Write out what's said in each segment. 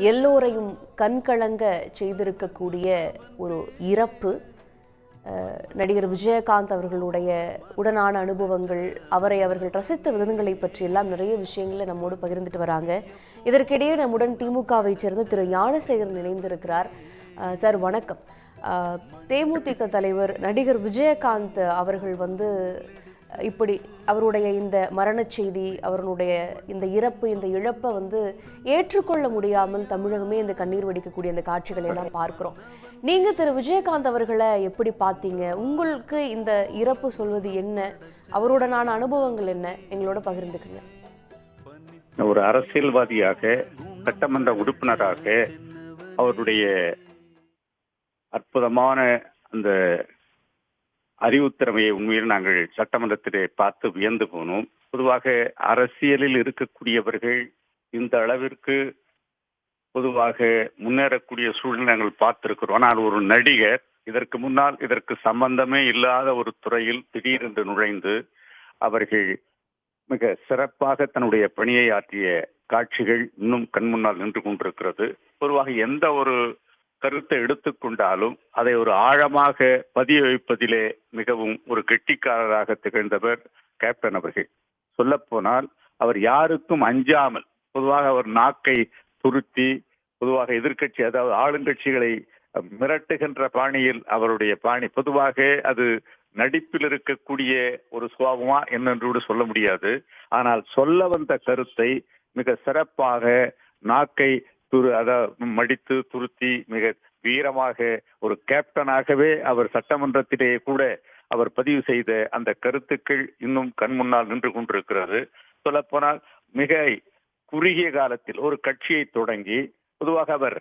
எல்லோரையும் கண்கலங்க செய்திருக்கக்கூடிய ஒரு இறப்பு. நடிகர் விஜயகாந்த் அவர்களுடைய உடனான அனுபவங்கள், அவர்கள் ரசித்த விதங்களை பற்றி எல்லாம் நிறைய விஷயங்களை நம்மோடு பகிர்ந்துட்டு வராங்க. இதற்கிடையே நம்முடன் திமுகவை சேர்ந்த திரு ஞானசேகரன் இணைந்திருக்கிறார். சார் வணக்கம். தேமுதிக தலைவர் நடிகர் விஜயகாந்த் அவர்கள் இப்படி அவருடைய இந்த மரண செய்தி, அவருடைய இந்த இறப்பு, இந்த இழப்பை ஏற்றுக்கொள்ள முடியாமல் தமிழகமே இந்த கண்ணீர் வடிக்கக்கூடிய அந்த காட்சிகளை எல்லாம் பார்க்கிறோம். நீங்க திரு விஜயகாந்த் அவர்களை எப்படி பார்த்தீங்க? உங்களுக்கு இந்த இறப்பு சொல்வது என்ன? அவருடனான அனுபவங்கள் என்ன? எங்களோட பகிர்ந்துக்குங்க. ஒரு அரசியல்வாதியாக, சட்டமன்ற உறுப்பினராக அவருடைய அற்புதமான அந்த அறிவுத்திறமையை உண்மையில் நாங்கள் சட்டமன்றத்திலே பார்த்து வியந்து போனோம். பொதுவாக அரசியலில் இருக்கக்கூடியவர்கள் இந்த அளவிற்கு பொதுவாக முன்னேறக்கூடிய சூழ்நிலை நாங்கள் பார்த்திருக்கிறோம். ஆனால் ஒரு நடிகர் இதற்கு முன்னால் இதற்கு சம்பந்தமே இல்லாத ஒரு துறையில் திடீரென்று நுழைந்து அவர்கள் மிக சிறப்பாக தன்னுடைய பணியை ஆற்றிய காட்சிகள் இன்னும் கண்முன்னால் நின்று கொண்டிருக்கிறது. பொதுவாக எந்த ஒரு கருத்தை எடுத்துக்கொண்டாலும் அதை ஒரு ஆழமாக பதிய வைப்பதிலே மிகவும் ஒரு கெட்டிக்காரராக திகழ்ந்தவர் கேப்டன் அவர்கள். சொல்ல போனால் அவர் யாருக்கும் அஞ்சாமல், பொதுவாக அவர் நாக்கை துருத்தி, பொதுவாக எதிர்கட்சி அதாவது ஆளுங்கட்சிகளை மிரட்டுகின்ற பாணியில் அவருடைய பாணி, பொதுவாக அது நடிப்பில் இருக்கக்கூடிய ஒரு சுபாவமா என்னென்று சொல்ல முடியாது. ஆனால் சொல்ல வந்த கருத்தை மிக சிறப்பாக நாக்கை மடித்து துருத்தி மிக வீரமாக ஒரு கேப்டனாகவே அவர் சட்டமன்றத்திலேயே கூட அவர் பதிவு செய்த அந்த கருத்துக்கள் இன்னும் கண் முன்னால் நின்று கொண்டிருக்கிறது. சொல்லப்போனால் மிக குறுகிய காலத்தில் ஒரு கட்சியை தொடங்கி, பொதுவாக அவர்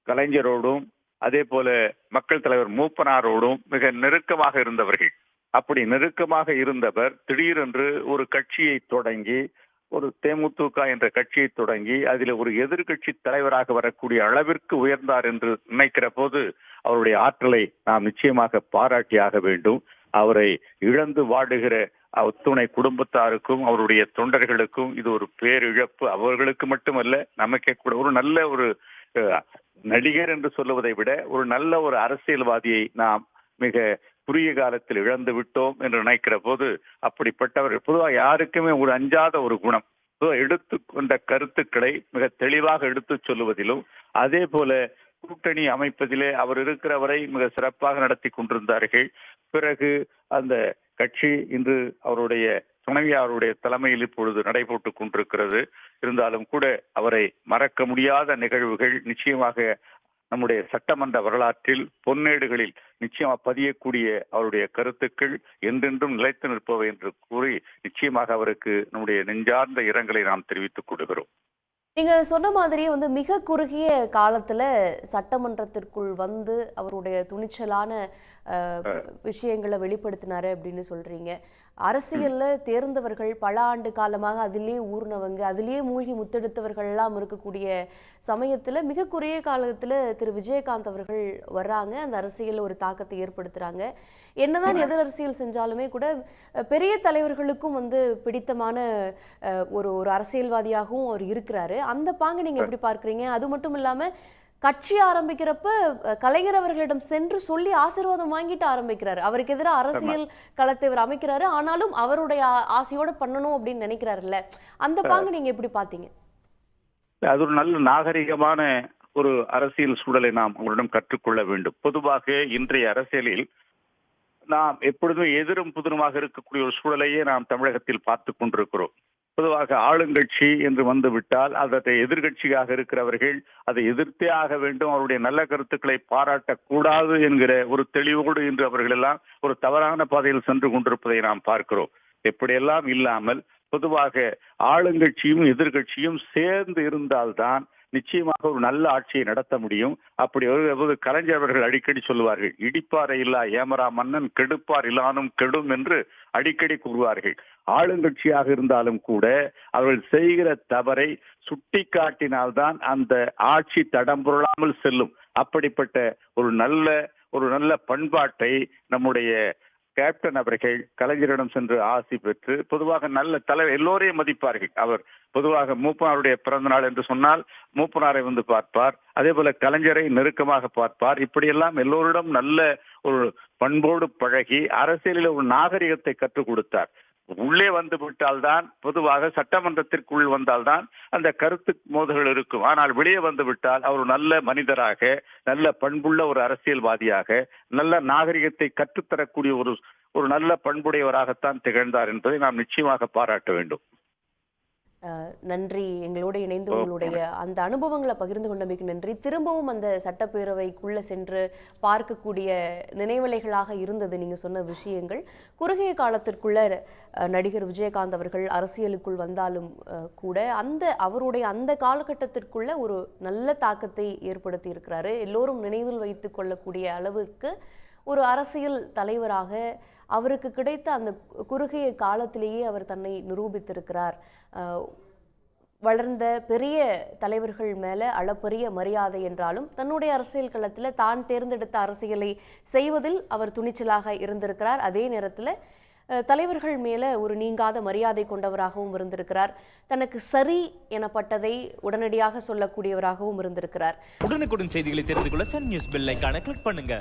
கலைஞரோடும் அதே போல மக்கள் தலைவர் மூப்பனாரோடும் மிக நெருக்கமாக இருந்தவர்கள். அப்படி நெருக்கமாக இருந்தவர் திடீரென்று ஒரு கட்சியை தொடங்கி, ஒரு தேமுதிக என்ற கட்சியை தொடங்கி அதில் ஒரு எதிர்கட்சி தலைவராக வரக்கூடிய அளவிற்கு உயர்ந்தார் என்று நினைக்கிற போது அவருடைய ஆற்றலை நாம் நிச்சயமாக பாராட்டியாக வேண்டும். அவரை இழந்து வாடுகிற துணை குடும்பத்தாருக்கும் அவருடைய தொண்டர்களுக்கும் இது ஒரு பேரிழப்பு. அவர்களுக்கு மட்டுமல்ல, நமக்கே கூட ஒரு நல்ல ஒரு நடிகர் என்று சொல்லுவதை விட ஒரு நல்ல ஒரு அரசியல்வாதியை நாம் மிக குறுகிய காலத்தில் இழந்து விட்டோம் என்று நினைக்கிற போது, அப்படிப்பட்டவர் பொதுவாக யாருக்குமே ஒரு அஞ்சாத ஒரு குணம், எடுத்துக்கொண்ட கருத்துக்களை மிக தெளிவாக எடுத்து சொல்லுவதிலும் அதே போல கூட்டணி அமைப்பதிலே அவர் இருக்கிறவரை மிக சிறப்பாக நடத்தி கொண்டிருந்தார்கள். பிறகு அந்த கட்சி இன்று அவருடைய துணைவியாருடைய தலைமையில் இப்பொழுது நடைபெற்றுக் கொண்டிருக்கிறது. இருந்தாலும் கூட அவரை மறக்க முடியாத நிகழ்வுகள் நிச்சயமாக நம்முடைய சட்டமன்ற வரலாற்றில் பொன்னேடுகளில் நிச்சயமாக பதியக்கூடிய அவருடைய கருத்துக்கள் என்றென்றும் நிலைத்து நிற்பவை என்று கூறி நிச்சயமாக அவருக்கு நம்முடைய நெஞ்சார்ந்த இரங்கலை நாம் தெரிவித்துக் கொள்கிறோம். நீங்க சொன்ன மாதிரியே மிக குறுகிய காலத்துல சட்டமன்றத்திற்குள் அவருடைய துணிச்சலான விஷயங்களை வெளிப்படுத்தினாரு அப்படின்னு சொல்றீங்க. அரசியல்ல தேர்ந்தவர்கள், பல ஆண்டு காலமாக அதிலேயே ஊர்னவங்க, அதிலேயே மூழ்கி முத்தெடுத்தவர்கள் எல்லாம் இருக்கக்கூடிய சமயத்துல மிக குறுகிய காலத்துல திரு விஜயகாந்த் அவர்கள் வர்றாங்க, அந்த அரசியல் ஒரு தாக்கத்தை ஏற்படுத்துறாங்க. என்னதான் எதிர் அரசியல் செஞ்சாலுமே கூட பெரிய தலைவர்களுக்கும் பிடித்தமான ஒரு அரசியல்வாதியாகவும் அவர் இருக்கிறாரு. அந்த பாங்க நீங்க எப்படி பார்க்கறீங்க? அது மட்டும் இல்லாம கட்சி ஆரம்பிக்கிறப்ப கலைஞர் அவர்களிடம் சென்று சொல்லி ஆசீர்வாதம் வாங்கிட்டு ஆரம்பிக்கிறாரு. அவருக்கு எதிராக அரசியல் களத்தை இவர் அமைக்கிறாரு, ஆனாலும் அவருடைய ஆசையோட பண்ணணும் அப்படின்னு நினைக்கிறாருல்ல, அந்த பாங்க நீங்க எப்படி பாத்தீங்க? அது ஒரு நல்ல நாகரிகமான ஒரு அரசியல் சூழலை நாம் அவரிடம் கற்றுக்கொள்ள வேண்டும். பொதுவாக இன்றைய அரசியலில் நாம் எப்பொழுதும் எதிரும் புதிருமாக இருக்கக்கூடிய ஒரு சூழலையே நாம் தமிழகத்தில் பார்த்து கொண்டிருக்கிறோம். பொதுவாக ஆளுங்கட்சி என்று வந்துவிட்டால் அதை எதிர்கட்சியாக இருக்கிறவர்கள் அதை எதிர்த்தே ஆக வேண்டும், அவருடைய நல்ல கருத்துக்களை பாராட்டக்கூடாது என்கிற ஒரு தெளிவோடு இன்று அவர்கள் எல்லாம் ஒரு தவறான பாதையில் சென்று கொண்டிருப்பதை நாம் பார்க்கிறோம். எப்படியெல்லாம் இல்லாமல் பொதுவாக ஆளுங்கட்சியும் எதிர்கட்சியும் சேர்ந்து இருந்தால்தான் நிச்சயமாக ஒரு நல்ல ஆட்சியை நடத்த முடியும். அப்படி வரும்போது கலைஞர் அவர்கள் அடிக்கடி சொல்லுவார்கள், இடிப்பாரை இல்லா ஏமரா மன்னன் கெடுப்பார் இல்லானும் கெடும் என்று அடிக்கடி கூறுவார்கள். ஆளுங்கட்சியாக இருந்தாலும் கூட அவர்கள் செய்கிற தவறை சுட்டி காட்டினால்தான் அந்த ஆட்சி தடம்புரளாமல் செல்லும். அப்படிப்பட்ட ஒரு நல்ல பண்பாட்டை நம்முடைய கேப்டன் அவர்கள் கலைஞரிடம் சென்று ஆசி பெற்று பொதுவாக நல்ல தலைவர், எல்லோரையும் மதிப்பார்கள். அவர் பொதுவாக மூப்பனாருடைய பிறந்த நாள் என்று சொன்னால் மூப்பனாரை வந்து பார்ப்பார். அதே போல கலைஞரை நெருக்கமாக பார்ப்பார். இப்படியெல்லாம் எல்லோரிடம் நல்ல ஒரு பண்போடு பழகி அரசியலில் ஒரு நாகரிகத்தை கற்றுக் கொடுத்தார். உள்ளே வந்து விட்டால்தான், பொதுவாக சட்டமன்றத்திற்குள் வந்தால்தான் அந்த கருத்து மோதல்கள் இருக்கும். ஆனால் வெளியே வந்து விட்டால் அவர் நல்ல மனிதராக, நல்ல பண்புள்ள ஒரு அரசியல்வாதியாக, நல்ல நாகரிகத்தை கற்றுத்தரக்கூடிய ஒரு நல்ல பண்புடையவராகத்தான் திகழ்ந்தார் என்பதை நாம் நிச்சயமாக பாராட்ட வேண்டும். நன்றி. எங்களோட இணைந்து உங்களுடைய அந்த அனுபவங்களை பகிர்ந்து கொண்டமைக்கு நன்றி. திரும்பவும் அந்த சட்டப்பேரவைக்குள்ள சென்று பார்க்கக்கூடிய நினைவலைகளாக இருந்தது நீங்க சொன்ன விஷயங்கள். குறுகிய காலத்திற்குள்ள நடிகர் விஜயகாந்த் அவர்கள் அரசியலுக்குள் வந்தாலும் கூட அவருடைய அந்த காலகட்டத்திற்குள்ள ஒரு நல்ல தாக்கத்தை ஏற்படுத்தி இருக்கிறாரு. எல்லோரும் நினைவில் வைத்துக் கொள்ளக்கூடிய அளவுக்கு ஒரு அரசியல் தலைவராக அவருக்கு கிடைத்த அந்த குறுகிய காலத்திலேயே அவர் தன்னை நிரூபித்திருக்கிறார். வளர்ந்த பெரிய தலைவர்கள் மேல அளப்பரிய மரியாதை என்றாலும் தன்னுடைய அரசியல் களத்தில் தான் தேர்ந்தெடுத்த அரசியலை செய்வதில் அவர் துணிச்சலாக இருந்திருக்கிறார். அதே நேரத்தில் தலைவர்கள் மேல ஒரு நீங்காத மரியாதை கொண்டவராகவும் இருந்திருக்கிறார். தனக்கு சரி எனப்பட்டதை உடனடியாக சொல்லக்கூடியவராகவும் இருந்திருக்கிறார். உடனுக்குடன் செய்திகளை தெரிந்து கொள்ள சன் நியூஸ் பெல் ஐகானை கிளிக் பண்ணுங்க.